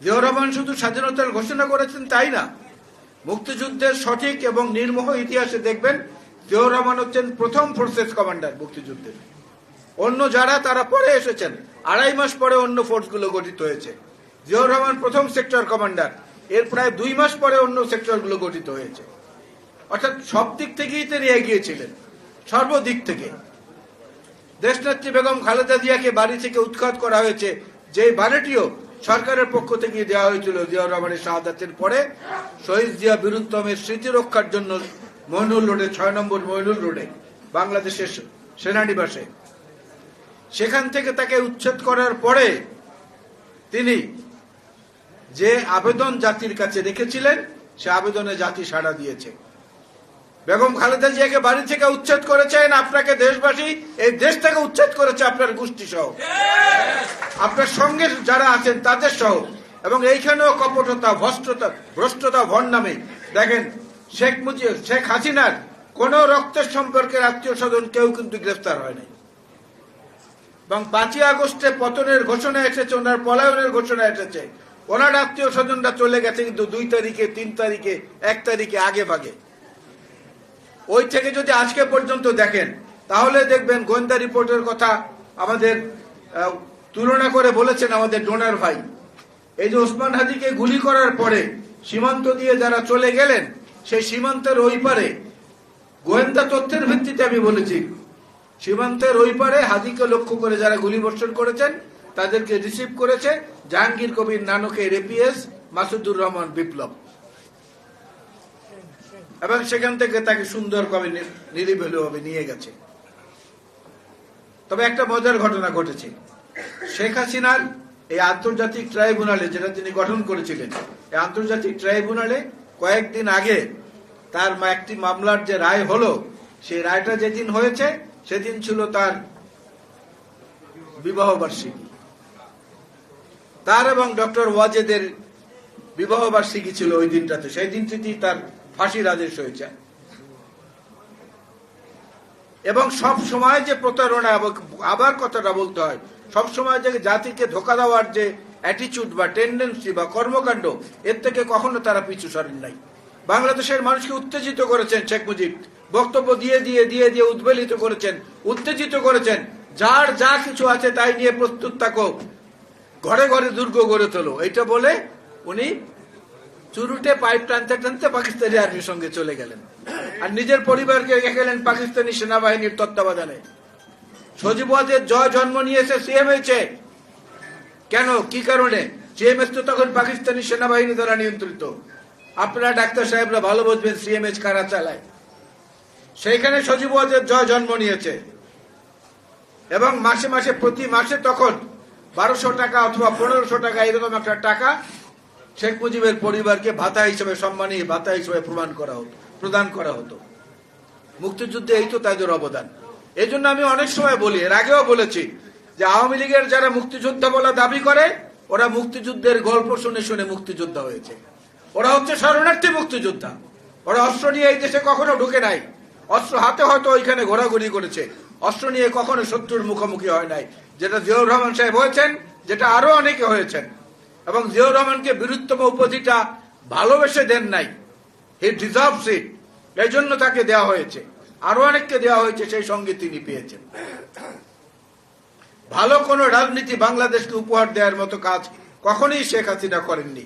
জিয়াউর রহমান শুধু স্বাধীনতার ঘোষণা করেছেন তাই না, মুক্তিযুদ্ধের সঠিক এবং নির্মোহ ইতিহাসে দেখবেন জিয়াউর রহমান হচ্ছেন প্রথম ফোর্সেস কমান্ডার মুক্তিযুদ্ধের। অন্য যারা তারা পরে এসেছেন, 2.5 মাস পরে অন্য ফোর্সগুলো গঠিত হয়েছে। জিয়াউর রহমান প্রথম সেক্টর কমান্ডার, এর প্রায় 2 মাস পরে অন্য সেক্টরগুলো গঠিত হয়েছে। অর্থাৎ সব দিক থেকেই তিনি এগিয়েছিলেন, সর্বদিক থেকে। দেশনেত্রী বেগম খালেদা জিয়াকে বাড়ি থেকে উৎখাত করা হয়েছে, যে বাড়িটিও সরকারের পক্ষ থেকে দেওয়া হয়েছিল জিয়াউর রহমানের শাহাদাতের পরে শহীদ জিয়া বীরুত্তমের স্মৃতি রক্ষার জন্য মইনুল রোডে, 6 নম্বর মইনুল রোডে, বাংলাদেশের সেনানিবাসে। সেখান থেকে তাকে উচ্ছেদ করার পরে তিনি যে আবেদন জাতির কাছে রেখেছিলেন, সে আবেদনে জাতি সাড়া দিয়েছে। বেগম খালেদা জিয়াকে বাড়ি থেকে উচ্ছেদ করেছেন, আপনাকে দেশবাসী এই দেশ থেকে উচ্ছেদ করেছে, আপনার গোষ্ঠী সহ, আপনার সঙ্গে যারা আছেন তাদের সহ। এবং এইখানেও কপটতা, ভ্রষ্টতা, ভণ্ডামি দেখেন। শেখ হাসিনার কোন রক্তের সম্পর্কের আত্মীয় স্বজন কেউ কিন্তু গ্রেফতার হয় নাই। এবং 5ই আগস্টে পতনের ঘোষণা এসেছে, ওনার পলায়নের ঘোষণা এসেছে, ওনার আত্মীয় স্বজনরা চলে গেছে কিন্তু 2 তারিখে, 3 তারিখে, 1 তারিখে আগে ভাগে। ওই থেকে যদি আজকে পর্যন্ত দেখেন তাহলে দেখবেন গোয়েন্দা রিপোর্টের কথা আমাদের তুলনা করে বলেছেন আমাদের ডোনার ভাই। এই যে ওসমান হাদিকে গুলি করার পরে সীমান্ত দিয়ে যারা চলে গেলেন, সেই সীমান্তের ওই পারে গোয়েন্দা তথ্যের ভিত্তিতে আমি বলেছি, সীমান্তের ওই পারে হাদিকে লক্ষ্য করে যারা গুলি বর্ষণ করেছেন তাদেরকে রিসিভ করেছে জাহাঙ্গীর কবির নানকের এপিএস মাসুদুর রহমান বিপ্লব। এবং সেখান থেকে তাকে সুন্দরভাবে নিরিবিলিভাবে নিয়ে গেছে। তবে একটা মজার ঘটনা ঘটেছে, শেখ হাসিনার এই আন্তর্জাতিক ট্রাইব্যুনালে যেটা তিনি গঠন করেছিলেন, এই আন্তর্জাতিক ট্রাইব্যুনালে কয়েকদিন আগে তার একটি মামলার যে রায় হলো, সেই রায়টা যেদিন হয়েছে সেদিন ছিল তার বিবাহ বার্ষিকী। তার এবং ডক্টর ওয়াজেদের বিবাহ বার্ষিকী ছিল ওই দিনটাতে। সেই দিনটিতেই তার ফাঁসির আদেশ হয়েছে। এবং সব সময় যে প্রতারণা, আবার কথাটা বলতে হয়, সব সময় যে জাতিকে ধোকা দেওয়ার যে অ্যাটিচিউড বা টেন্ডেন্সি বা কর্মকাণ্ড, এর থেকে কখনো তারা পিছু সরেন নাই। বাংলাদেশের মানুষকে উত্তেজিত করেছেন শেখ মুজিব, বক্তব্য দিয়ে দিয়ে দিয়ে দিয়ে উদ্বেলিত করেছেন, উত্তেজিত করেছেন। যার যা কিছু আছে তাই নিয়ে প্রস্তুত থাকো, ঘরে ঘরে দুর্গ গড়ে তোলো, এটা বলে উনি চুরুটে পাইপ টানতে টানতে পাকিস্তানি আর্মির সঙ্গে চলে গেলেন আর নিজের পরিবারকে রেখে গেলেন পাকিস্তানি সেনাবাহিনীর তত্ত্বাবধানে। সজীব ওয়াজেদ জন্ম নিয়েছে সিএমএইচে। কেন, কি কারণে? সিএমএইচ তো তখন পাকিস্তানি সেনাবাহিনী দ্বারা নিয়ন্ত্রিত। আপনারা ডাক্তার সাহেবরা ভালো বুঝবেন সিএমএইচ কারা চালায়। সেইখানে সজীব ওয়াজেদ জন্ম নিয়েছে। এবং মাসে মাসে, প্রতি মাসে তখন 1200 টাকা অথবা 1500 টাকা এরকম একটা টাকা শেখ মুজিবের পরিবারকে ভাতা হিসেবে, সম্মানী ভাতা হিসেবে প্রদান করা হতো। মুক্তিযুদ্ধে এই তো তাদের অবদান। এই জন্য আমি অনেক সময় বলি, এর আগেও বলেছি, যে আওয়ামী লীগের যারা মুক্তিযোদ্ধা বলা দাবি করে, ওরা মুক্তিযুদ্ধের গল্প শুনে শুনে মুক্তিযোদ্ধা হয়েছে। ওরা হচ্ছে শরণার্থী মুক্তিযোদ্ধা। ওরা অস্ত্র নিয়ে এই দেশে কখনো ঢুকে নাই, অস্ত্র হাতে হয়তো ওইখানে ঘোরাঘুরি করেছে, অস্ত্র নিয়ে কখনো শত্রুর মুখোমুখি হয় নাই, যেটা জিয়াউর রহমান সাহেব হয়েছেন, যেটা আরো অনেকে হয়েছেন। এবং জিয়াউর রহমানকে বীরুত্তম উপাধিটা ভালোবেসে দেন নাই, হি ডিজার্ভস ইট, এই জন্য তাকে দেওয়া হয়েছে। আরো অনেককে দেওয়া হয়েছে, সেই সঙ্গে তিনি পেয়েছেন। ভালো কোন রাজনীতি বাংলাদেশকে উপহার দেওয়ার মতো কাজ কখনোই শেখ হাসিনা করেননি।